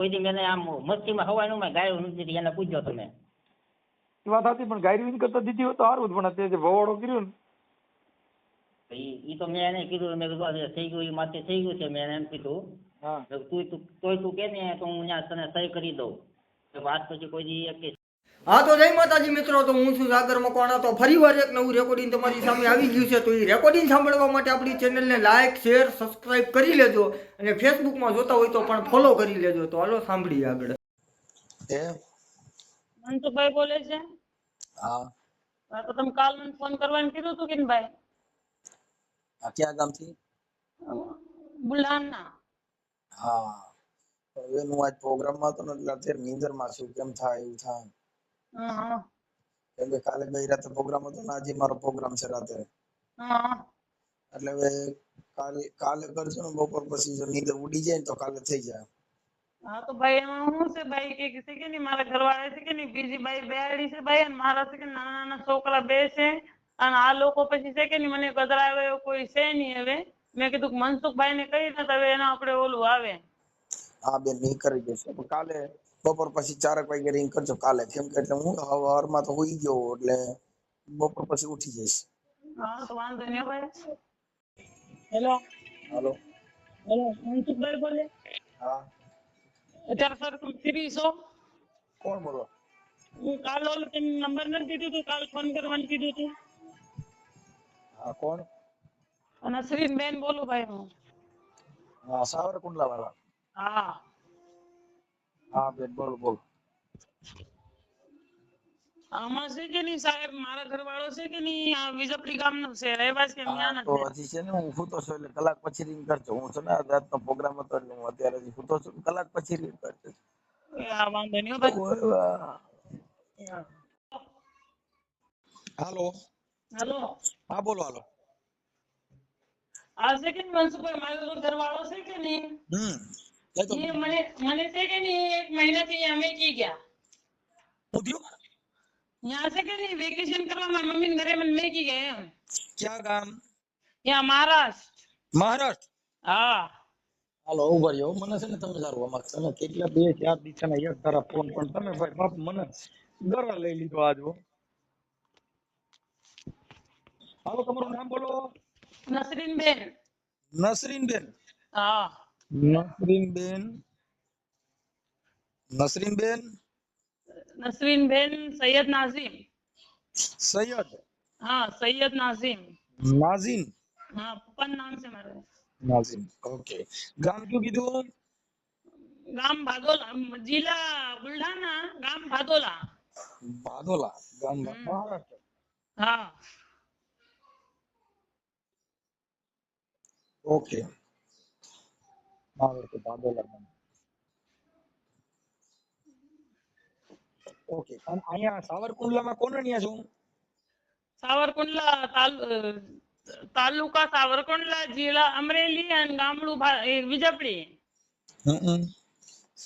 કોઈ દી મેં આમ મસ્તીમાં હવાનું મેં ગાયું નથી એને પૂછજો તમે. એ વાત હતી, પણ ગાયરી કરતા દીધી હોય તો સારું જ, પણ અત્યારે જે ભવાડો કર્યો ને ઈ તો મેં એને કીધું, મેં કીધું આ થઈ ગયું, એ માથે થઈ ગયું છે. મેં એને એમ કીધું હા તું કે ને તો હું ત્યાં તને સહી કરી દઉં. વાત પછી કોઈ દી એક હા તો જય માતાજી મિત્રો, તો હું છું સાગર મકવાણા. તો ફરીવાર એક નવું રેકોર્ડિંગ તમારી સામે આવી ગયું છે. તો એ રેકોર્ડિંગ સાંભળવા માટે આપણી ચેનલને લાઈક શેર સબસ્ક્રાઇબ કરી લેજો, અને ફેસબુકમાં જોતા હોય તો પણ ફોલો કરી લેજો. તો હાલો સાંભળીએ આગળ. મનસુખભાઈ બોલે છે? હા. તો તમે કાલ મને ફોન કરવાનું કીધું હતું કે ને ભાઈ? આ ક્યાં ગામથી? બુલઢાણા. હા, હવે હું આજ પ્રોગ્રામમાં હતો ને એટલે અત્યારે નીંદરમાં છું. કેમ થાય એવું થાય? હા કેમ કે કાલે ગઈ રાતે પ્રોગ્રામ હતો ને આજે મારો પ્રોગ્રામ છે રાતે. હા એટલે હવે કાલે કરજો ને બપોર પછી. જો નીંદર ઉડી જાય ને તો કાલે થઈ જાય. હા તો ભાઈ એમાં શું છે ભાઈ કે છે કે નહીં, મારા ઘરવાળા છે કે નહીં, બીજી બાઈ બેહાડી છે ભાઈ, અને મારા છે કે નાના નાના છોકરા બે છે, અને આ લોકો પછી છે કે નહીં મને ગધરાવે એવું કોઈ છે નહીં. હવે મેં કીધું મનસુખભાઈ ને કહી ને હવે એના આપણે ઓલું આવે. હા બેન, નહીં કરી દેશે પણ કાલે બપોર પછી 4 વાગે રિંગ કરજો કાલે. કેમ કે એટલે હું હવારમાં તો હોઈ ગયો એટલે બપોર પછી ઉઠી જઈશ. હા તો વાંધો નહીં ભાઈ. હેલો હાલો. હેલો, મનસુખભાઈ બોલે? હા, અત્યારે સર તમે ફ્રી છો? કોણ બોલો? હું કાલ ઓલું તમે નંબર નથી દીધું તું, કાલ ફોન કરવાનું કીધું તું. હા, કોણ? નસરીન બેન બોલું ભાઈ હું. હા, સાવરકુંડલા વાળા. હા હા બેન, બોલો બોલો. આમાં છે કે નહીં સાહેબ, મારા ઘરવાળો છે કે નહીં આ વિજપડી ગામનો છે, રહેવાસ કે હા ન્યાનો તો છે. હજી છે ને હું સૂતો છું એટલે કલાક પછી રિંગ કરજો. હું છે ને આ રાતનો પ્રોગ્રામ હતો એટલે હું અત્યારે હજી સૂતો છું. કલાક પછી રિંગ કરજો. આ વાંધો નહીં હો ભાઈ. હાલો. હાલો, હા બોલો. હાલો. આ છે કે નહીં મનસુખભાઈ, મારો ઘરવાળો છે કે નહીં, એ તો એ મને છે કે નહીં 1 મહિનાથી અમે કી ગયા. પૂછ્યું ત્યાં છે કે નહીં વેકેશન કરવા મારી મમ્મી ઘરે મને મેકી ગયા એમ. ક્યાં ગામ? ત્યાં મહારાષ્ટ્ર. મહારાષ્ટ્ર. હા હાલો ઉભા રહ્યો. મને છે ને તમે સારું આમાં છે ને કેટલા 2-4 દિવસના એક તારા ફોન, પણ તમે ભાઈ બાપ મને ગળા લઈ લીધો આજ હો. હાલો, તમારું નામ બોલો. નસરીન બેન. નસરીનબેન. હા નસરીનબેન. નસરીનબેન. નસરીન બેન સૈયદ નાઝીમ. સૈયદ હા સૈયદ નાઝીમ. નાઝીન. હા પપ્પાનું નામ છે મારું. નાઝીન. ઓકે. ગામ કયું કીધું? ગામ ભાદોલા, જિલ્લા બુલઢાણા, ગામ ભાદોલા. ભાદોલા. ગામ મહારાષ્ટ્ર. હા ઓકે. મહારાષ્ટ્ર ભાદોલા ગામ. ઓકે. અને અહીંયા સાવરકુંડલામાં કોને ન્યા છું? સાવરકુંડલા તાલુકા સાવરકુંડલા, જિલ્લા અમરેલી, અને ગામડું વિજપડી.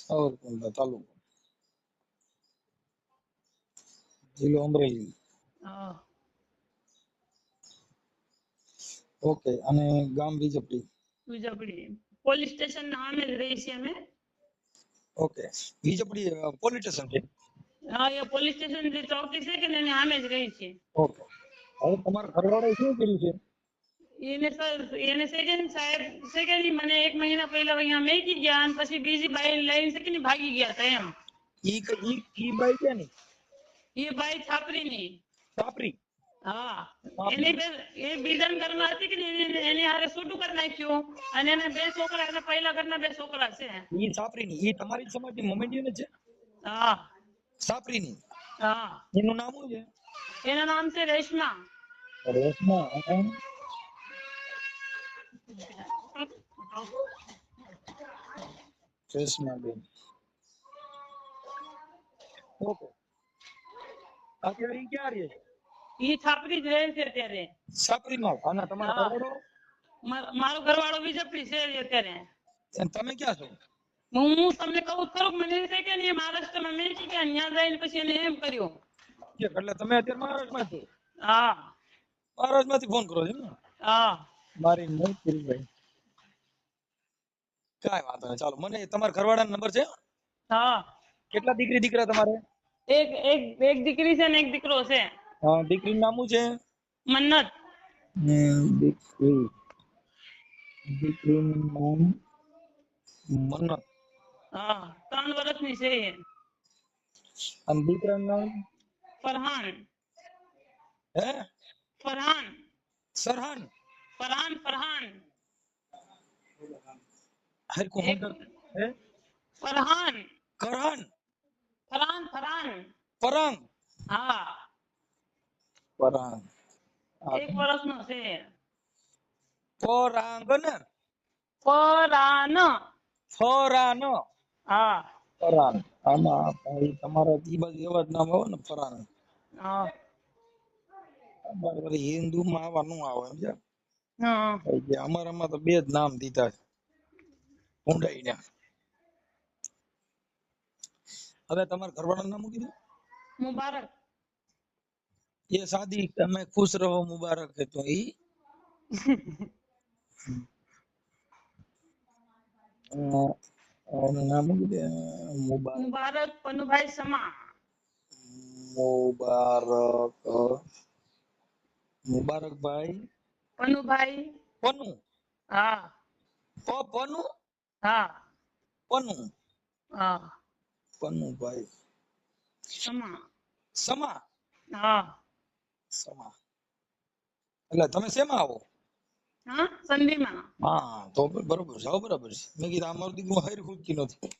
સાવરકુંડલા તાલુકો, જિલ્લો અમરેલી. હા ઓકે. અને ગામ વિજપડી. વિજપડી પોલીસ સ્ટેશન નામે જ રહી છે અમે. ઓકે. વિજપડી પોલીસ સ્ટેશન છે. હા એ પોલીસ સ્ટેશન જે ચોકી છે કે ને એની સામે જ રહી છે. ઓકે. હવે તમારા ઘરવાળાએ શું કર્યું છે? એને છે કે ને સાહેબ છે કે નહીં મને 1 મહિના પહેલા અહીંયા મેકી ગયા, અને પછી બીજી બાઈ લઈને છે કે નહીં ભાગી ગયા હતા એમ. ઈ બાઈ છે ને એ બાઈ છાપરીની. સાપરી. હા એ બીજા ઘરમાં હતી કે એની હારે છૂટું કરી નાખ્યું, અને એને 2 છોકરા, એના પહેલા ઘરના 2 છોકરા છે. ઈ સાપરીની. ઈ તમારી સમાજની મોમેન્ટી ને છે? હા સાપરીની. હા એનું નામ શું છે? એનું નામ છે રેશમા. રેશમા. રેશમા બેન. ઓકે. અત્યારે ઈ ક્યાં રહે છે? એ છાપરી જ રહે છે અત્યારે. સાપરીમાં. અને તમારો હા. ઘરવાળો? મારો ઘરવાળો વિજપડી છે અત્યારે. અને તમે ક્યાં છો? હું તમને કહું ખરું, મને છે કે નહીં મહારાષ્ટ્રમાં મેકી ગયા, ત્યાં જઈને પછી એને એમ કર્યું. એટલે તમે અત્યારે મહારાષ્ટ્રમાં છો? હા મહારાષ્ટ્રમાંથી ફોન કરો છો ને? હા મારી ભાઈ. કાંઈ વાંધો નહીં. ચાલો, મને તમારા ઘરવાળાનો નંબર છે? હા કેટલા દીકરી દીકરા તમારે? એક એક એક દીકરી છે ને એક દીકરો છે. દીકરીનું નામ શું છે? મન્નત. દીકરીનું નામ મન્નત. હા 3 વર્ષની છે એ. અને દીકરાનું નામ? ફરહાન. હે? ફરહાન. સરહાન. ફરહાન. હરકુ એક હંદર. હે? ફરહાન. કરહાન. ફરહાન. પરાંગ. હા પરાંગ. 1 વર્ષનો છે. પરાંગ ને? ફરાન. ફરાન. હા ફરાન. આમાં ભાઈ તમારા ઈ બાજુ એવા જ નામ આવે ને, ફરાન. હા અમારે વળી હિન્દુમાં આવા ન આવે સમજ્યા? હા એટલે અમારામાં તો 2 જ નામ દીધા છે ઊંડાઈના. હવે તમારા ઘરવાળાનું નામ શું કીધું? મુબારક. ये शादी તમે खुश रहो मुबारक है तो ई નામ શું કીધું? મુબારક. મુબારક પનુભાઈ સમા. મુબારક. મુબારકભાઈ પનુભાઈ. પનુ. હા પનુ. હા પનુ. હા પનુભાઈ સમા. સમા. હા સમા. એટલે તમે શેમાં આવો? હા સંધીમાં. હા તો બરોબર છે. બરાબર છે. મેં કીધું અમારું દીકરું હારી ખૂટતી નથી.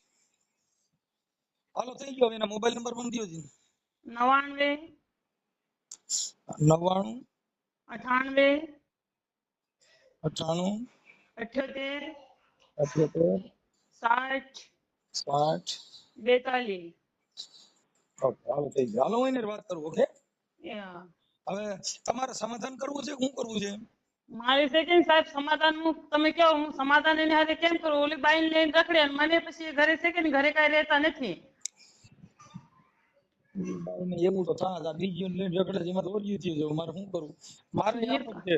હાલો થઈ ગયો. એના મોબાઈલ નંબર પણ દયો છે. 99 99 98 98 78 78 60 60. 42. ઓકે હાલો થઈ ગયો. હાલો હું એને વાત કરું. Okay Yeah. હવે તમારે સમાધાન કરવું છે? શું કરવું છે? મારી છે કે સાહેબ સમાધાન નું તમે કહો, હું સમાધાન એની હાથે કેમ કરું? ઓલી બાઈ લઈને રખડે અને મને પછી ઘરે છે કે ઘરે કઈ રહેતા નથી. એવું તો થાય. બીજી લઈને રખડે છે એમાં તો ઓરિયું થઈ જવું. મારે શું કરવું? મારે એમ જ છે.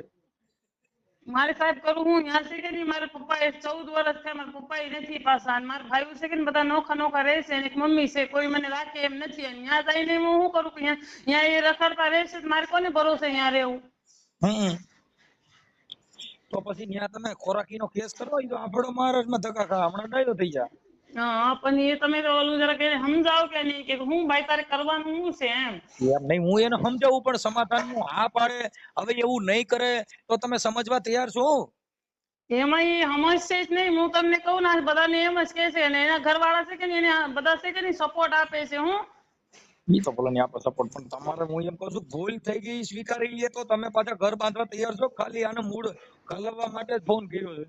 મારે સાહેબ કરું હું ત્યાં છે કે નહીં, મારા પપ્પા 14 વર્ષ થયા, મારા પપ્પા નથી પાછા, અને મારા ભાઈઓ છે કે ને બધા નોખા નોખા રહેશે, અને એક મમ્મી છે, કોઈ મને રાખે એમ નથી. અને ત્યાં જઈને હું શું કરું કે ત્યાં એ રખડતા રહેશે તો મારે કોને ભરોસે ત્યાં રહેવું? તો પછી ત્યાં તમે ખોરાકીનો કેસ કરો. એ તો આપણો મહારાષ્ટ્રમાં ધક્કા ખા. હમણાં ડાયરો થઈ જાય. હા પણ એ તમે તો ઓલું જરા કે સમજાવો કે નહીં, કે હું ભાઈ તારે કરવાનું શું છે એમ. એમ નહીં, હું એને સમજાવું પણ સમાધાનનું હા પાડે. હવે એવું નહીં કરે તો તમે સમજવા તૈયાર છો? એમાં એ સમજશે જ નહીં. હું તમને કહું ને બધાને એમ જ કે છે, અને એના ઘરવાળા છે કે ને એને બધા છે કે નહીં સપોર્ટ આપે છે. હું ઈ તો ભલે આપો સપોર્ટ, પણ તમારે હું એમ કહું છું ભૂલ થઈ ગઈ સ્વીકારી લઈએ તો તમે પાછા ઘર બાંધવા તૈયાર છો? ખાલી આને મૂળ કલવવા માટે જ ફોન કર્યો છે.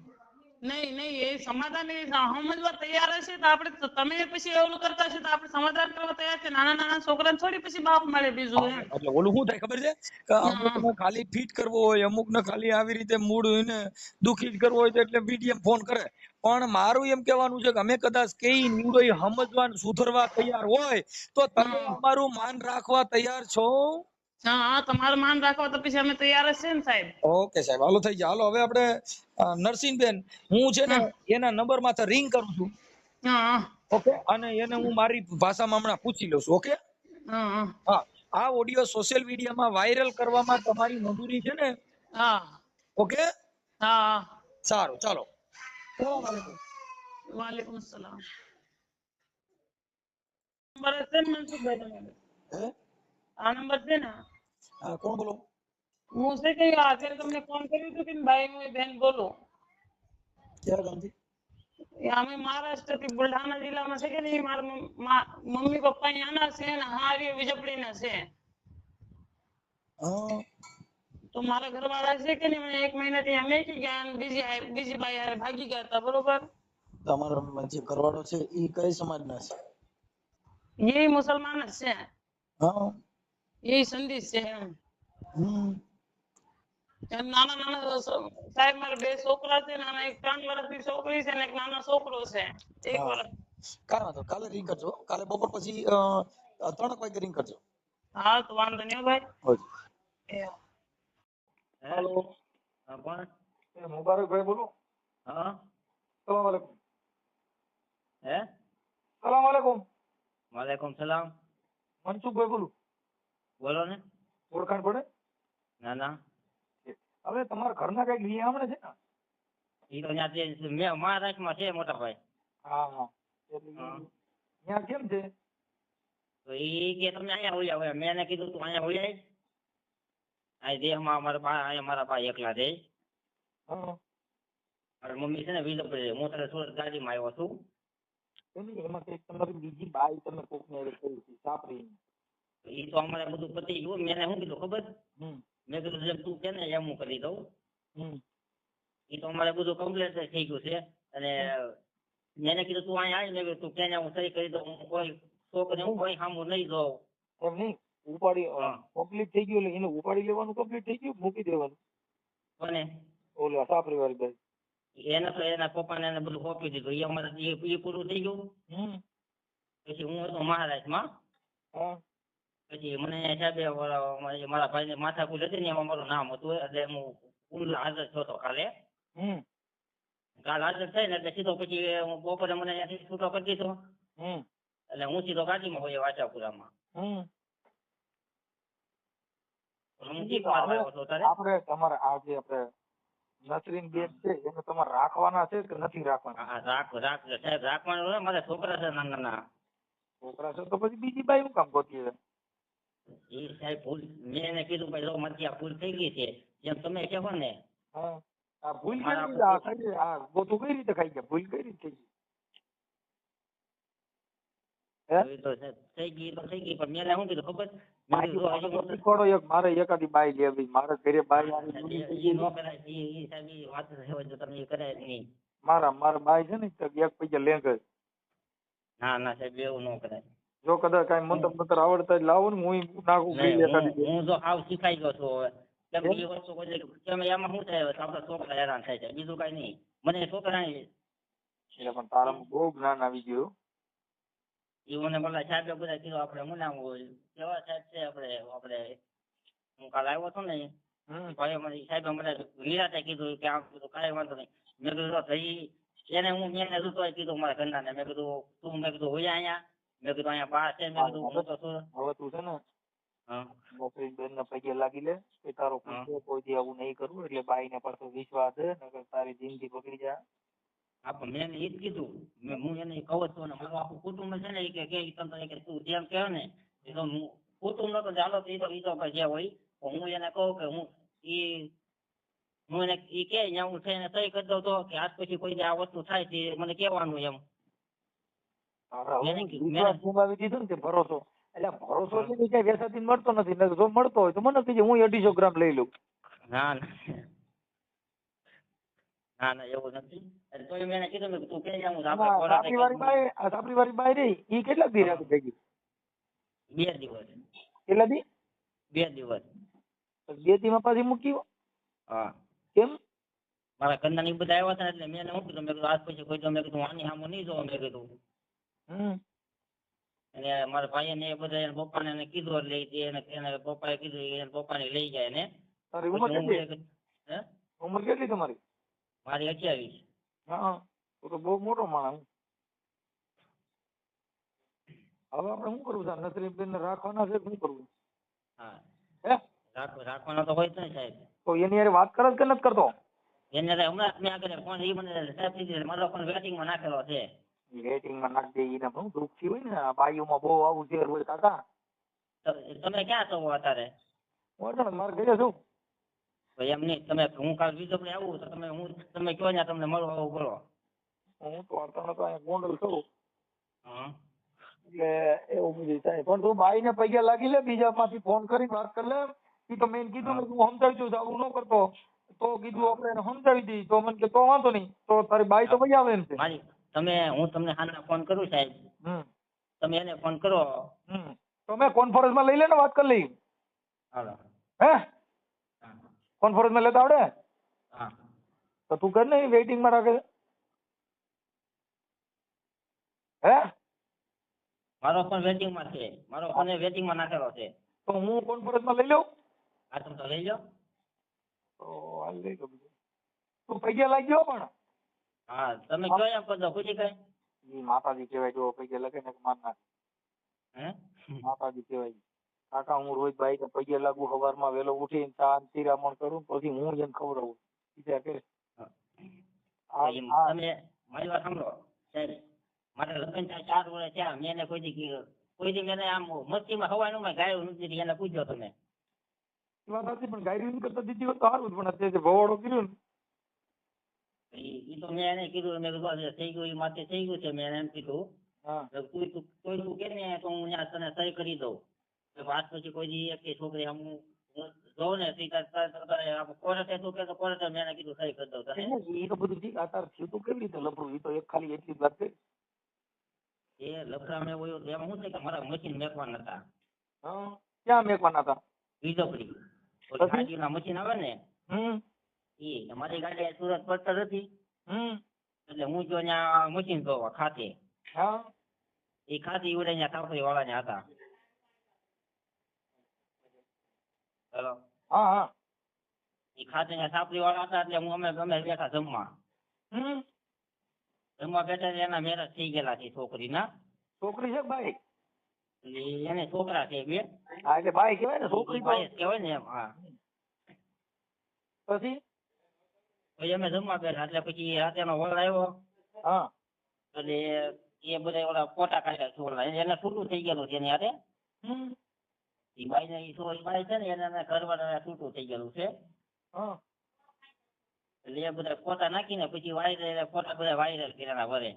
નહીં એ સમાધાન એ સમજવા તૈયાર હશે તો આપણે તમે પછી એવું કરતા હશે તો આપણે સમાધાન કરવા તૈયાર છે. નાના નાના છોકરાને થોડી પછી બાપ મળે બીજું એમ. એટલે ઓલું શું થાય ખબર છે કે અમુક ને ખાલી ફિટ કરવો હોય, અમુક ને ખાલી આવી રીતે મૂળ એને દુખી જ કરવો હોય તો એટલે મીડિયમ ફોન કરે. પણ મારું એમ કહેવાનું છે કે અમે કદાચ કઈ નિવડો સમજવા સુધરવા તૈયાર હોય તો તમે અમારું માન રાખવા તૈયાર છો? હા તમારું માન રાખવા તો પછી અમે તૈયાર જ છે ને સાહેબ. ઓકે સાહેબ હાલો થઈ જાય. હાલો હવે આપણે નરસિંહબેન, હું છે ને એના નંબર માંથી રિંગ કરું છું. હા ઓકે, અને એને હું મારી ભાષામાં હમણાં પૂછી લઉં છું. ઓકે હા હા, આ ઓડિયો સોશિયલ મીડિયામાં વાયરલ કરવામાં તમારી મંજૂરી છે ને? હા ઓકે હા સારું ચાલો. વાલેકુમ સલામ. નંબર છે ને મનસુખભાઈ તમારો? આ નંબર છે ને? હા કોણ બોલો? હું છે કે અત્યારે તમને ફોન કર્યો હતો કે ભાઈ હું બેન બોલું. ક્યાં ગામથી? અમે મહારાષ્ટ્રથી બુલઢાણા જિલ્લામાં છે કે નહીં, મારા મમ્મી પપ્પા અહીંયાના છે ને હારી વિજપડીના છે. તો મારા ઘરવાળા છે કે નહીં મને 1 મહિનાથી અમે કે ગયા અને બીજી બાઈ હારે ભાગી ગયા હતા. બરોબર? તમારો જે ઘરવાળો છે એ કઈ સમાજના છે? એ મુસલમાન જ છે. હા એ સંદેશ છે એમ. નાના નાના સાહેબ મારા 2 છોકરા છે. નાના એક 3 વર્ષની છોકરી છે ને એક નાનો છોકરો છે 1 વર્ષ. કાંઈ વાંધો, કાલે રિંગ કરજો. કાલે બપોર પછી 3 વાગે રિંગ કરજો. હા તો વાંધો નહીં ભાઈ. હેલો હા કોણ? મુબારકભાઈ બોલો. હા સલામ આલેકુમ. હે સલામ વાલેકુમ. વાલેકુમ સલામ. મનસુખભાઈ બોલું. બોલો ને. ઓળખાણ પડે? ના ના, હવે તમારા ઘરના કઈક નિયામણે છે ને? એ તો ત્યાં મહારાષ્ટ્રમાં છે મોટા ભાઈ. હા. એટલે હા. ત્યાં કેમ છે? તો એ કે તમે અહીંયા હોઈ આવો. મેં એને કીધું તું અહીંયા હોઈ આય. આ દેહમાં અમારા બા અહીંયા મારા બા એકલા રહે. હા. મારી મમ્મી છે ને વિલો પડે. હું તારે સુરત ગાડીમાં આવ્યો છું. એમાં કઈક તમારી બીજી બાઈ તમે કોકને કરી હતી સાપરી. એ તો અમારે બધું પતી ગયું. મેં એને શું કીધું ખબર? મેં કીધું જેમ તું કે ને એમ હું કરી દઉં. એ તો અમારે બધું કમ્પ્લીટ થઈ ગયું છે. અને મેં એને કીધું તું અહીંયા આવી. મેં કીધું તું કે હું સહી કરી દઉં. હું કોઈ છોકરી હું કોઈ સામું નહીં દઉં. એમ નહીં ઉપાડી કમ્પ્લીટ થઈ ગયું એટલે એને ઉપાડી લેવાનું કમ્પ્લીટ થઈ ગયું મૂકી દેવાનું. કોને? ઓલા સાપરી વાળી બાઈ. એને તો એના પપ્પાને એને બધું સોંપી દીધું. એ અમારે એ પૂરું થઈ ગયું. પછી હું હતો મહારાષ્ટ્રમાં. પછી મને સાહેબે મારા ભાઈને માથાકૂટ હતી ને એમાં મારું નામ હતું. એટલે હું હાજર થયો હતો કાલે. કાલ હાજર થઈને એટલે સીધો પછી હું બપોરે મને ત્યાંથી છૂટો કરી દીધો. એટલે હું સીધો ગાડીમાં હોય વાચાપુરામાં. હું જીપમાં આવ્યો હતો તારે. આપણે તમારે આ જે આપણે નસરીન બેન છે એને તમારે રાખવાના છે કે નથી રાખવાના? હા સાહેબ રાખવાનું હોય. મારા છોકરા છે નાના નાના. છોકરા છે તો પછી બીજી બાઈ શું કામ ગોતી છે? એ સાહેબ ભૂલ મેં એને કીધું ભાઈ જો મારી આ ભૂલ થઈ ગઈ છે જેમ તમે કહો ને. આ ભૂલ કઈ રીતે આ ગોતું કઈ રીતે ખાઈ ગયા? ભૂલ કઈ રીતે થઈ તો થઈ ગઈ તો થઈ ગઈ. પણ મેં એને શું કીધું ખબર? શીખવાડો એક મારે એકાદી બાઈ લેવી. મારે ઘરે બાઈ આવી એ નો કરાય. એ સાહેબ એ વાત હોય તો તમે એ કરાય નહીં. મારા બાઈ છે ને એક પૈસા લેંગ. ના ના સાહેબ એવું ન કરાય. જો કદાચ કઈ મંતર આવડતા જ લાવો ને હું નાખું હું જો આવ શીખાઈ ગયો છું હવે. કેમ કે એ વસ્તુ એમાં શું થાય આપડા છોકરા હેરાન થાય છે બીજું કઈ નહીં. મને છોકરા એટલે પણ તારામાં બહુ જ્ઞાન આવી ગયું. એ મને બોલા સાહેબે બધા કીધું આપણે શું નામ હોય કેવા સાહેબ છે આપણે હું કાલે આવ્યો હતો ને ભાઈ મને સાહેબે મને નિરાતે કીધું કે આમ કીધું કાંઈ વાંધો નહીં. મેં કીધું ભાઈ એને હું મેં રૂતો કીધું મારા ઘરના ને મેં કીધું તું મેં કીધું હોય અહીંયા. મેં કીધું અહીંયા બહાર છે. મેં કીધું હું તો છું. હવે તું છે ને નોકરી બેન ને પૈકે લાગી લે કે તારો કોઈ દી આવું નહીં કરવું. એટલે બાઈ ને પાછો વિશ્વાસ છે નકર તારી જિંદગી બગડી જાય. હા પણ મેં એને એ જ કીધું. હું એને કહું છું ને મારું આખું કુટુંબ છે ને કે તું જેમ કહો ને એ તો કુટુંબ નતો ચાલો તો એ તો જે હોય હું એને કહું કે હું એને એ કે હું થઈને સહી કરી દઉં તો કે આજ પછી કોઈ આ વસ્તુ થાય તે મને કહેવાનું એમ. વિશ્વાસ ગુમાવી દીધો ને તે ભરોસો. એટલે ભરોસો એટલે કઈ વેસાથી મળતો નથી. જો મળતો હોય તો મને કહેજે હું 250 ગ્રામ લઈ લઉં. ના ના એવું નથી. તો મેં એને કીધું તું કે સાપરી વાળી બાઈ રહી ઈ કેટલા દી રાખી ભેગી? 2 દિવસ. કેટલા દી? 2 દિવસ. 2 દી માં પાછી મૂકી? હા. કેમ? મારા ઘરના ની બધા આવ્યા હતા એટલે મેં એને શું કીધું મેં કીધું આજ પછી કોઈ તો મેં કીધું આની સામું નહીં જોવા મેં કીધું. અને મારા ભાઈ ને બધા એના પપ્પાને એને કીધું એટલે એને પપ્પાએ કીધું એને પપ્પાને લઈ જાય ને. તારી ઉંમર કેટલી? ઉંમર કેટલી તમારી? મારી 28. હા તો બહુ મોટો માણસ. હવે આપણે શું કરવું છે? નસરીબેન ને રાખવાના છે શું કરવું? હા હે રાખવાનો તો હોય જ નહીં સાહેબ. તો એની યાર વાત કરે કે નથી કરતો? એને હમણાં મેં આગળ ફોન એ મને સાહેબ કીધું મારો ફોન વેટિંગમાં નાખેલો છે. વેટિંગમાં નાખ દે. એને બહુ દુઃખ થયું હોય ને આ બાઈઓમાં બહુ આવું ઝેર હોય કાકા. તમે ક્યાં છો અત્યારે? હું મારે ઘરે છું. એમ નહીં તમે હું કાલ બીજો આવું તો તમે કયો ને તમને મળવા આવું બોલો. હું તો અત્યારે તો અહીંયા ગોંડલ છું. હા એટલે એવું બધું થાય. પણ તું બાઈ ને પૈસા લાગી લે બીજા માંથી ફોન કરી વાત કરી લે. એ તો મેં કીધું ને તું સમજાવી દઉં આવું ન કરતો તો કીધું આપણે એને સમજાવી દઈ તો મને કે તો વાંધો નહીં તો તારી બાઈ તો મજા આવે એમ છે. હું તમને હાલના ફોન કરું સાહેબ. તમે એને ફોન કરો. તો મેં કોન્ફરન્સ માં લઈ લે ને વાત કરી લઈ. હાલો. હે કોન્ફરન્સ માં લેતા આવડે? હા તો તું કર ને વેઇટિંગ માં રાખે. હે મારો ફોન વેટિંગ માં છે. મારો ફોન વેટિંગ માં નાખેલો છે. તો હું કોન્ફરન્સ માં લઈ લઉં? હા તમે તો લઈ લો. તો હાલ લઈ લો. તું પૈસા લાગી ગયો પણ? હા તમે કયો એમ કરજો ખુશી કઈ ઈ માતાજી કહેવાય, જો પૈકે લખે ને માર નાખે. હે માતાજી કહેવાય. કાકા હું રોજ બાઈક પગે લાગુ, સવારમાં વહેલો ઉઠીને ચા ને શિરામણ કરું, પછી હું એને ખવડાવું. વિચાર કરે. તમે મારી વાત સાંભળો સાહેબ, મારા લગ્ન થયા 4 વર્ષ થયા, મેં એને કોઈ દી મેં આમ મસ્તીમાં હવાનું મેં ગાયું નથી, એને પૂછ્યો તમે. એ વાત હતી, પણ ગાયરી કરતા દીધી હોત તો સારું, પણ અત્યારે ભવાડો કર્યો ને. ઈ તો મેં એને કીધું, મેં કીધું આ થઈ ગયું, એ માથે થઈ ગયું છે. મેં એને એમ કીધું તું કે ને તો હું ત્યાં તને સહી કરી દઉં. આજ પછી કોઈ દી એક છોકરી આમ જોઉં ને કોર્ટે તું કે તો કોર્ટે મેં એને કીધું સહી કરી દઉં તને. એ તો બધું ઠીક, આ તાર થયું તો કેવી રીતે લફડું? એ તો એક ખાલી એટલી જ વાત છે. એ લફડા મેં હોય તો એમાં શું છે કે મારા મશીન મેકવાના હતા. ક્યાં મેકવાના હતા? વીજળી ગાડીના મશીન આવે ને એ મારી ગાડી સુરત પડતર હતી, એટલે હું જો ત્યાં મશીન ધોવા ખાતે, એ ખાતી ઉડે ત્યાં સાપરી વાળા ને હતા. હેલો, એ ખાતે ત્યાં સાપરી વાળા હતા, એટલે હું અમે બેઠા જમવા બેઠા, એના મેરેજ થઈ ગયેલા છે છોકરીના. છોકરી છે ભાઈ? એટલે એને છોકરા છે બે. હા, એટલે ભાઈ કહેવાય ને, છોકરી ભાઈ કહેવાય ને એમ. હા, પછી અમે જમવા બેઠા, એટલે પછી રાતેનો વર આવ્યો. એટલે એ બધા ઓલા ફોટા કાઢ્યા છોકરા, એને છૂટું થઈ ગયેલું છે એની હાથે. એ બાઈ ને એ બાઈ છે ને એને ઘરવાળા છૂટું થઈ ગયેલું છે. એટલે એ બધા ફોટા નાખીને પછી વાયરલ ફોટા બધા વાયરલ કર્યા વરે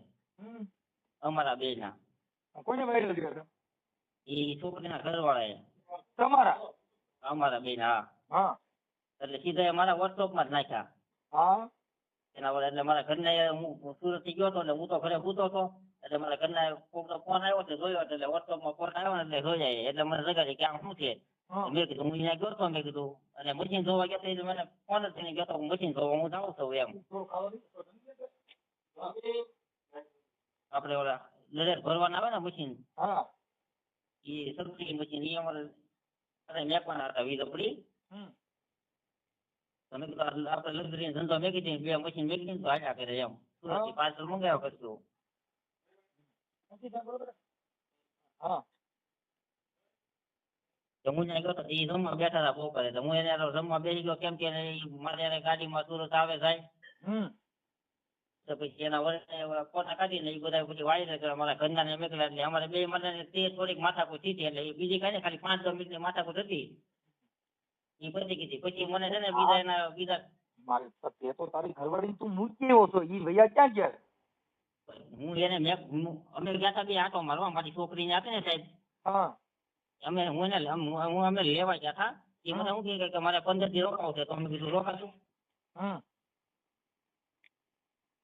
અમારા બે ના. કોને વાયરલ કર્યા? એ છોકરીના ઘરવાળા. તમારા? અમારા બે ના. એટલે સીધા અમારા વોટ્સઅપ માં જ નાખ્યા એના વડે. એટલે મારા ઘરના હું સુરત થી ગયો હતો, એટલે હું તો ઘરે સૂતો હતો, એટલે મારા ઘરના કોઈનો ફોન આવ્યો તો જોયો, એટલે વોટ્સઅપ માં ફોન આવ્યો ને એટલે જોયા, એટલે મને જગાડી કે આમ શું છે. મેં કીધું હું અહીંયા ગયો હતો, મેં કીધું, અને મશીન ધોવા ગયા એટલે મને ફોન જ થઈને ગયો મશીન ધોવા હું જાઉં છું એમ. આપડે ઓલા દરેક ભરવાના આવે ને મશીન, એ સબસિડી મશીન, એ અમારે મેકવાના હતા વીજળી. તમે કીધું આપડે લગ્ન ધંધો મેકી દઈએ, 2 મશીન મેકી દઈએ તો હાલ્યા કરે એમ. સુરત થી પાર્સલ મંગાવ્યા કરશું. હું ત્યાં ગયો તો એ જમવા બેઠા હતા બપોરે, હું એને જમવા બેસી ગયો, કેમ કે મારે એને ગાડીમાં સુરત આવે જાય. તો પછી એના વડે ફોટા કાઢીને એ બધા પછી વાયરલ કરે મારા ઘરના ને મેકલા. એટલે અમારે બે મને તે થોડીક માથાકૂટ થઈ, એટલે બીજી કઈ ને ખાલી 5-10 મિનિટની માથાકૂટ હતી, એ પતી ગઈ. પછી મને છે ને બીજા તે તો તારી ઘરવાળી તું મૂકી એવો છો, ઈ ભૈયા ક્યાં ગયા? હું એને અમે ગયા હતા બે આટો મારવા, મારી છોકરી ને હતી ને સાહેબ. અમે લેવા ગયા હતા. એ મને શું કહે કે મારે 15 દી રોકાવું છે, તો અમે કીધું રોકાશું.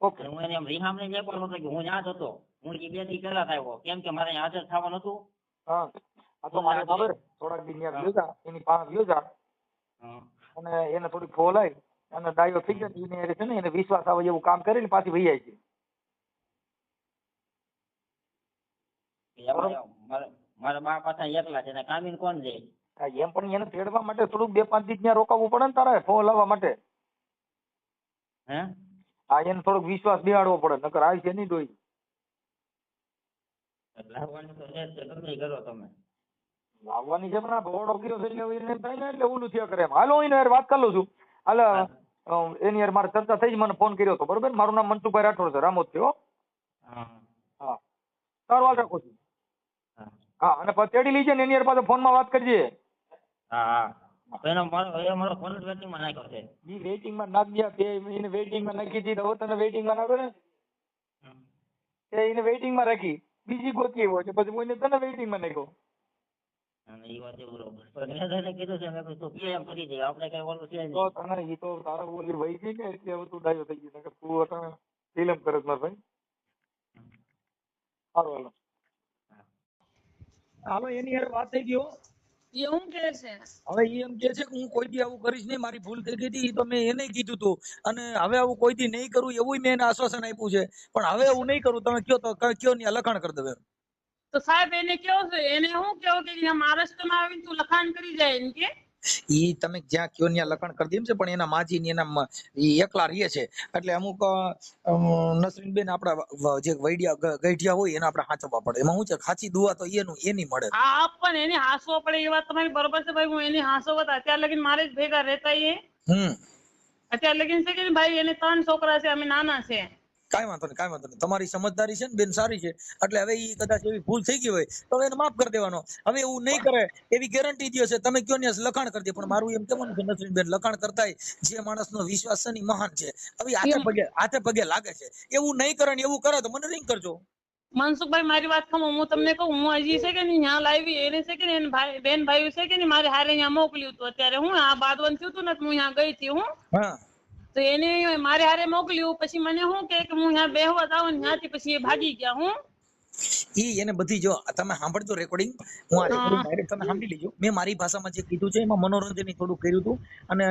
હું એને રીહામણી મેકવાનો હતો કે હું ત્યાં જ હતો. હું એ 2 દી પહેલા જ આવ્યો, કેમ કે મારે હાજર થવાનું હતું. આ તો મારે ખબર થોડાક દી ત્યાં ગયો જા, એની પાસે ગયો જા, અને એને થોડી ફોલાઈ અને ડાયો થઈ જાય, એને છે ને એને વિશ્વાસ આવે એવું કામ કરીને પાછી વહી આવી છે. મારા બા પાછા એકલા છે ને કામીન કોણ જાય? એમ પણ એને તેડવા માટે થોડુંક 2-5 દી ત્યાં રોકાવવું પડે ને તારે ફોન લાવવા માટે. એને થોડોક વિશ્વાસ બેહાડવો પડે, નકર આવી છે નહીં ડોઈ. લાવવાની છે પણ ભોળો કર્યો છે એટલે એને થાય ને એટલે ઓલું થયા કરે એમ. હાલો એને યાર વાત કરી લઉં છું. હાલ એની યાર મારે ચર્ચા થઈ, મને ફોન કર્યો હતો, બરોબર? મારું નામ મનસુખભાઈ રાઠોડ છે, રામોદ છે. હા, સારું, હાલ રાખું છું. હા, અને પછી તેડી લીજે ને એની યાર પાસે ફોનમાં વાત કરજે. મારો ફોન વેટિંગ માં નાખ્યો છે. ઈ વેટિંગ માં નાખ દે, એને વેટિંગ માં નાખી દીધી, હવે તને વેટિંગ માં નાખો ને, એને વેટિંગ માં રાખી, બીજી ગોતી એવો છે, પછી કોઈને તને વેટિંગ માં નાખ્યો. એ વાત બરોબર, પણ કીધું છે મેં તું કેમ કરી દે, આપણે કઈ ઓલું છે તો તને ઈ તો તારા ઓલી વહી ગઈ ને એટલે હવે તું ડાયો થઈ ગઈ, નકર તું અટાણે ફિલ્મ કરે મારા ભાઈ. સારું, હાલો એની યાર વાત થઈ ગયો. એવું કે છે હવે ઈ એમ કે છે કે હું કોઈ દી આવું કરીશ નહીં, મારી ભૂલ થઈ ગઈ હતી, તો મેં એને કીધું હતું, અને હવે આવું કોઈ દી નહીં કરું એવું મેં એને આશ્વાસન આપ્યું છે, પણ હવે એવું નહીં કરું. તમે કયો તો કયો ને લખાણ કરી દે. તો સાહેબ એને કેવું છે, એને શું કેવું કે મહારાષ્ટ્રમાં આવીને તું લખાણ કરી જાય એમ કે ઈ તમે જ્યાં કયો ત્યાં લખાણ કરી દે છે, પણ એના માજી ને એના ઈ એકલા રહે છે, એટલે અમુક નસરીનબેન આપડા જે ગઈઢિયા હોય એને આપણે હાચવવા પડે. એમાં શું છે, ખાચી દુઆ તો એની મળે. હા પણ એની હાંસવો પડે એ વાત તમારી બરોબર છે ભાઈ. હું એની હાંસવત અત્યાર લગીન મારે જ ભેગા રહેતા એ અત્યાર લગીન છે કે ભાઈ એને 3 છોકરા છે, અમે નાના છે. કાંઈ વાંધો નહીં. તમારી સમજદારી છે ને બેન સારી છે, એટલે હવે ઈ કદાચ એવી ભૂલ થઈ ગઈ હોય તો એને માફ કરી દેવાનો. હવે એવું નહીં કરે એવી ગેરંટી દે છે, તમે કયો ને લખાણ કરી દે. પણ મારું એમ કહેવાનું છે નસરીનબેન, લખાણ કરતા જે માણસનો વિશ્વાસ છે ને મહાન છે. હવે હાથે પગે લાગે છે, એવું નહીં કરે ને એવું કરે તો મને રિંગ કરજો. મનસુખભાઈ મારી વાત ખમો, હું તમને કહું, હું હજી છે કે નહીં ત્યાં લાવી એને છે કે નહીં બેન ભાઈ છે કે નહીં મારે હારે ત્યાં મોકલ્યું હતું. અત્યારે હું આ બાદવન થયું હતું ને હું ત્યાં ગઈ હતી હું, તો એને મારે હારે મોકલ્યું. પછી મને શું કે હું ત્યાં બેહવા જાઉં ને ત્યાંથી પછી એ ભાગી ગયા. હું ઈ એને બધી જો તમે સાંભળજો રેકોર્ડિંગ, હું આ રેકોર્ડિંગ ડાયરેક્ટ તમે સાંભળી લેજો. મેં મારી ભાષામાં જે કીધું છે એમાં મનોરંજન થોડું કર્યું હતું અને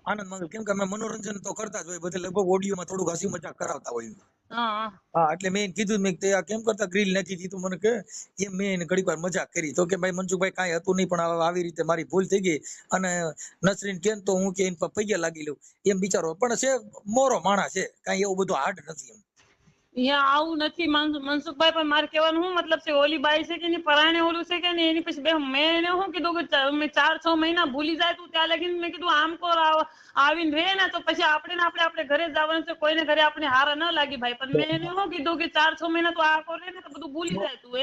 આનંદ મંગલ, કેમ કે અમે મનોરંજન તો કરતા જ હોય બધે, લગભગ ઓડિયોમાં થોડું હસી મજાક કરાવતા હોય. હા એટલે મેં કીધું મેં તે કેમ કરતા ગ્રીલ નાખી દીધું મને કે એમ. મેં એને ઘડીક વાર મજાક કરી તો કે ભાઈ મનસુખભાઈ કાંઈ હતું નહીં, પણ આવી રીતે મારી ભૂલ થઈ ગઈ. અને નસરીન કેમ તો હું કે એને પૈયા લાગી લઉં એમ બિચારો, પણ છે મોરો માણસ છે, કાંઈ એવું બધું હાર્ડ નથી એમ. અહીંયા આવું નથી મનસુખભાઈ. પણ મારે કહેવાનું શું મતલબ છે, ઓલી બાઈ છે કે નહીં પરાણે ઓલું છે કે નહીં એની પછી મેં એને શું કીધું કે મેં 4-6 મહિના ભૂલી જાય તું ત્યાં લગીને મેં કીધું આમ કોર આવીને રહે ને તો પછી આપણે ઘરે જવાનું છે, કોઈને ઘરે આપણે હારા ન લાગી ભાઈ. પણ મેં એને શું કીધું કે 4-6 મહિના તું આ કોર ને તો બધું ભૂલી જાય તું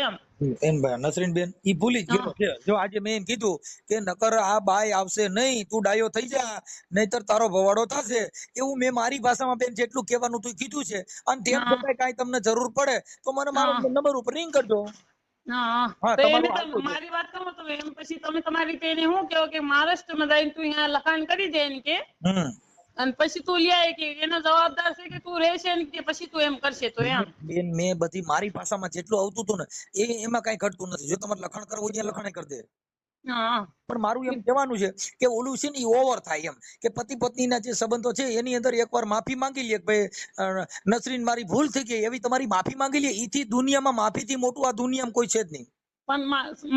એમ ભાઈ નસરીનબેન ઈ ભૂલી ગયો છે. જો આજે મેં એમ કીધું કે નકર આ બાઈ આવશે નહીં, તું ડાયો થઈ જા નહીતર તારો ભવાડો થશે, એવું મેં મારી ભાષામાં બેન જેટલું કહેવાનું તું કીધું છે. અને તેમ છતાંય કાંઈ તમને જરૂર પડે તો મને મારો નંબર ઉપર રિંગ કરજો. મારી વાત કહું તો એમ પછી તમે તમારી રીતે એને શું કહો કે મહારાષ્ટ્રમાં જઈને તું અહીંયા લખાણ કરી દે ને કે, અને પછી તું લ્યાય કે એનો જવાબદાર છે કે તું રહેશે ને કે પછી તું એમ કરશે. તો એમ બેન મેં બધી મારી ભાષામાં જેટલું આવતું હતું ને એમાં કઈ ઘટતું નથી. જો તમારે લખાણ કરવું હોય ત્યાં લખાણ કરી દે. પણ મારું એમ કહેવાનું છે કે ઓલું છે ને ઓવર થાય એમ, કે પતિ પત્નીના જે સંબંધો છે એની અંદર એકવાર માફી માંગી લે કે ભાઈ નસરીન મારી ભૂલ થઈ ગઈ, એવી તમારી માફી માંગી લે. એથી દુનિયામાં માફીથી મોટું આ દુનિયામાં કોઈ છે જ નહીં. પણ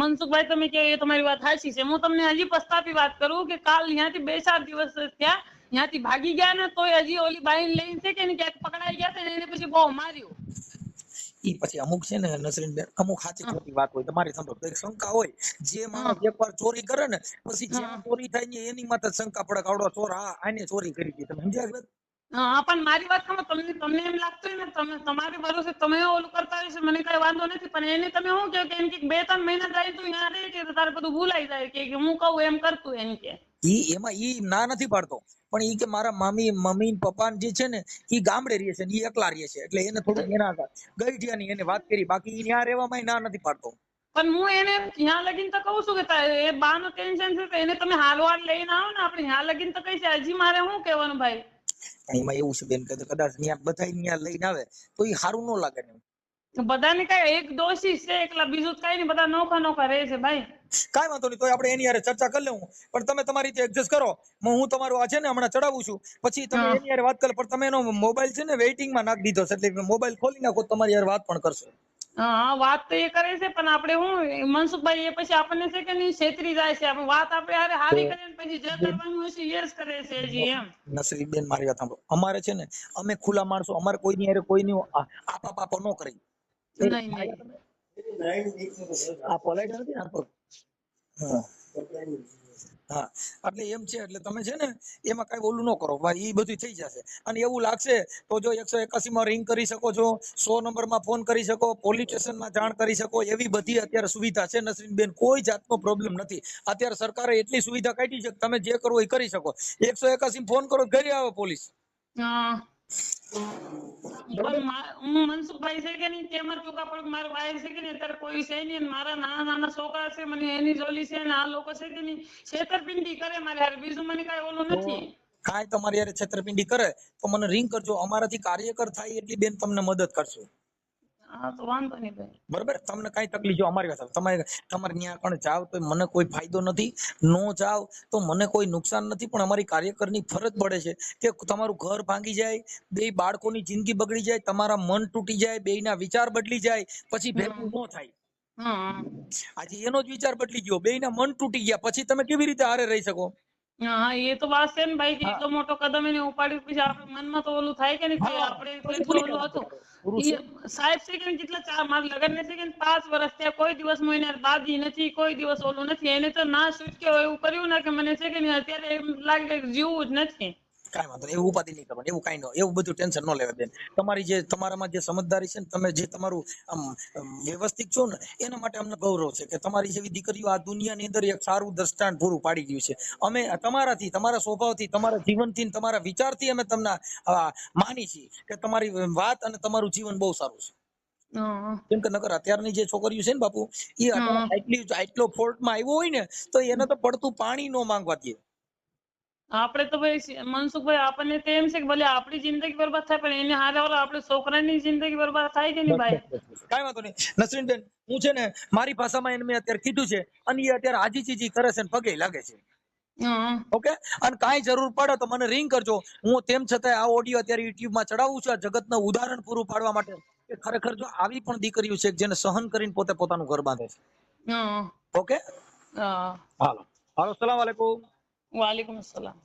મનસુખભાઈ તમે કહો એ તમારી વાત સાચી છે. હું તમને હજી પસ્તાપી વાત કરું કે કાલ ત્યાંથી 2-4 દિવસ થયા ત્યાંથી ભાગી ગયા ને તોય હજી ઓલી બાઈ લઈને છે કે ક્યાંક પકડાઈ ગયા ને એને પછી બહુ માર્યું. ઈ પછી અમુક છે ને નસરીનબેન, અમુક સાચી ખોટી વાત હોય તમારી સાંભળો તો એક શંકા હોય, જે માણસ એકવાર ચોરી કરે ને પછી જ્યાં ચોરી થાય ને એની માથે શંકા પડે કે આવડો ચોર આને ચોરી કરી હતી. તમે સમજ્યા? પણ મારી વાત ખબર તમને એમ લાગતું હોય ને તમે તમારી ભરોસે તમે ઓલું કરતા હશો મને કઈ વાંધો નથી. પણ એને તમે શું કહો કે એમ કે 2-3 મહિના જાય તું અહીંયા રહે કે તારે બધું ભૂલાઈ જાય કે હું કહું એમ કરતું એમ કે એમાં ઈ ના નથી પાડતો, પણ ઈ કે મારા મમ્મી પપ્પા જે છે ને ઈ ગામડે રહે છે ને ઈ એકલા રહે છે, એટલે એને થોડું એના ગઈઢિયાની એને વાત કરી, બાકી ઈ ત્યાં રહેવામાં ના નથી પાડતો. પણ હું એને ત્યાં લગીને તો કહું છું કે એ બા નું ટેન્શન છે તો એને તમે હાલવાડ લઈને આવો ને, આપણે ત્યાં લગીને તો કઈ છે. હજી મારે શું કહેવાનું ભાઈ? એમાં એવું છે બેન કે કદાચ ત્યાં બધા ત્યાં લઈને આવે તો ઈ સારું ન લાગે ને. બધાને કઈ એક દોષી છે એકલા, બીજું કઈ નહીં, બધા નોખા રહે છે ભાઈ. કાંઈ વાંધો નહીં, તો આપણે એની હારે ચર્ચા કરી લેવું, પણ તમે તમારી રીતે એડજસ્ટ કરો. હું તમારું આ છે ને હમણાં ચડાવું છું, પછી તમે એની હારે વાત કરો. પણ તમે એનો મોબાઈલ છે ને વેઇટિંગમાં નાખી દીધો છે, એટલે મોબાઈલ ખોલી નાખો તમારી હારે વાત પણ કરશે. હા વાત તો એ કરે છે, પણ આપણે હું મનસુખભાઈ એ પછી આપણને છે કે નહીં છેતરી જાય છે. આપણે વાત આપણે હારે હારી કરીએ પછી જે કરવાનું હશે એ જ કરે છે હજી એમ. નસરીબેન મારી વાત સાંભળો, અમારે છે ને અમે ખુલ્લા માણસો, અમારે કોઈની હારે કોઈની આપા પાપા ન કરી. આ પોલાઈટ નથી આપો. હા એટલે એમ છે, એટલે તમે છે ને એમાં કઈ ઓલું ન કરો ભાઈ, એ બધું થઈ જશે. અને એવું લાગશે તો જો 181 માં રિંગ કરી શકો છો, 100 નંબરમાં ફોન કરી શકો, પોલીસ સ્ટેશનમાં જાણ કરી શકો, એવી બધી અત્યારે સુવિધા છે નસરીનબેન. કોઈ જાતનો પ્રોબ્લેમ નથી. અત્યારે સરકારે એટલી સુવિધા કાઢી છે કે તમે જે કરવો એ કરી શકો. 181 ફોન કરો ઘરે આવે પોલીસ. મનસુખભાઈ છે કે નહીં તેમાં ટૂંકા પડે મારા ભાઈ છે કે નહીં અત્યારે કોઈ છે નહીં, મારા નાના છોકરા છે, મને એની જોલી છે ને આ લોકો છે કે નહીં છેતરપિંડી કરે મારે યાર, બીજું મને કઈ ઓલું નથી. કાંઈ તમારી યાર છેતરપિંડી કરે તો મને રિંગ કરજો, અમારાથી કાર્યકર થાય એટલી બેન તમને મદદ કરશું. હા તો વાંધો નહીં ભાઈ, બરાબર? તમને કઈ તકલીફ જો અમારી વાત તમારે ત્યાં કણ જાવ તો મને કોઈ ફાયદો નથી, નો જાવ તો મને કોઈ નુકસાન નથી, પણ અમારી કાર્યકરની ફરજ પડે છે કે તમારું ઘર ભાંગી જાય, 2 બાળકોની જિંદગી બગડી જાય, તમારા મન તૂટી જાય, 2ના વિચાર બદલી જાય, પછી ભેગું ન થાય. હા આજે એનો જ વિચાર બદલી ગયો, બેયના મન તૂટી ગયા, પછી તમે કેવી રીતે હારે રહી શકો? હા એ તો વાત છે ને ભાઈ કે એટલો મોટો કદમ એને ઉપાડ્યું પછી આપણે મનમાં તો ઓલું થાય કે નહીં કે આપણે એટલું ઓલું હતું. સાહેબ છે કે જેટલા મારા લગ્ન છે કે 5 વર્ષ ત્યાં કોઈ દિવસ હું એને દાદી નથી, કોઈ દિવસ ઓલું નથી. એને તો ના છૂટક્યો એવું કર્યું ને કે મને છે કે નહીં અત્યારે એમ લાગે કે જીવવું જ નથી. કાંઈ વાંધો નહીં, એવું ઉપાધિ નહીં કરવાની, એવું કાંઈ ન, એવું બધું ટેન્શન ન લેવા બેન. તમારી જે તમારામાં જે સમજદારી છે ને, તમે જે તમારું આમ વ્યવસ્થિત છો ને, એના માટે અમને ગૌરવ છે કે તમારી જેવી દીકરીઓ આ દુનિયાની અંદર એક સારું દ્રષ્ટાંત પૂરું પાડી ગયું છે. અમે તમારાથી, તમારા સ્વભાવથી, તમારા જીવનથી, તમારા વિચારથી અમે તમને માની છીએ કે તમારી વાત અને તમારું જીવન બહુ સારું છે. કેમ કે નકર અત્યારની જે છોકરીઓ છે ને બાપુ, એ આટલો ફોલ્ટમાં આવ્યો હોય ને તો એને તો પડતું પાણી ન માંગવા દે. આપણે તો ભાઈ મનસુખભાઈ આપણને તો એમ છે કે ભલે આપણી જિંદગી બરબાદ થાય પણ એને હારે વાળા આપણે છોકરાની જિંદગી બરબાદ થાય કે નહીં ભાઈ? કાંઈ વાંધો નહીં નસરીનબેન, હું છે ને મારી ભાષામાં એને મેં અત્યારે કીધું છે અને એ અત્યારે આજી કરે છે ને પગે લાગે છે. ઓકે, અને કાંઈ જરૂર પડે તો મને રિંગ કરજો. હું તેમ છતાં આ ઓડિયો અત્યારે યુટ્યુબ માં ચડાવું છું આ જગતનું ઉદાહરણ પૂરું પાડવા માટે કે ખરેખર જો આવી પણ દીકરીઓ છે જેને સહન કરીને પોતે પોતાનું ઘર બાંધે છે. ઓકે, હાલો હાલો, સલામ વાલેકુમ. વાલેકુમ સલામ.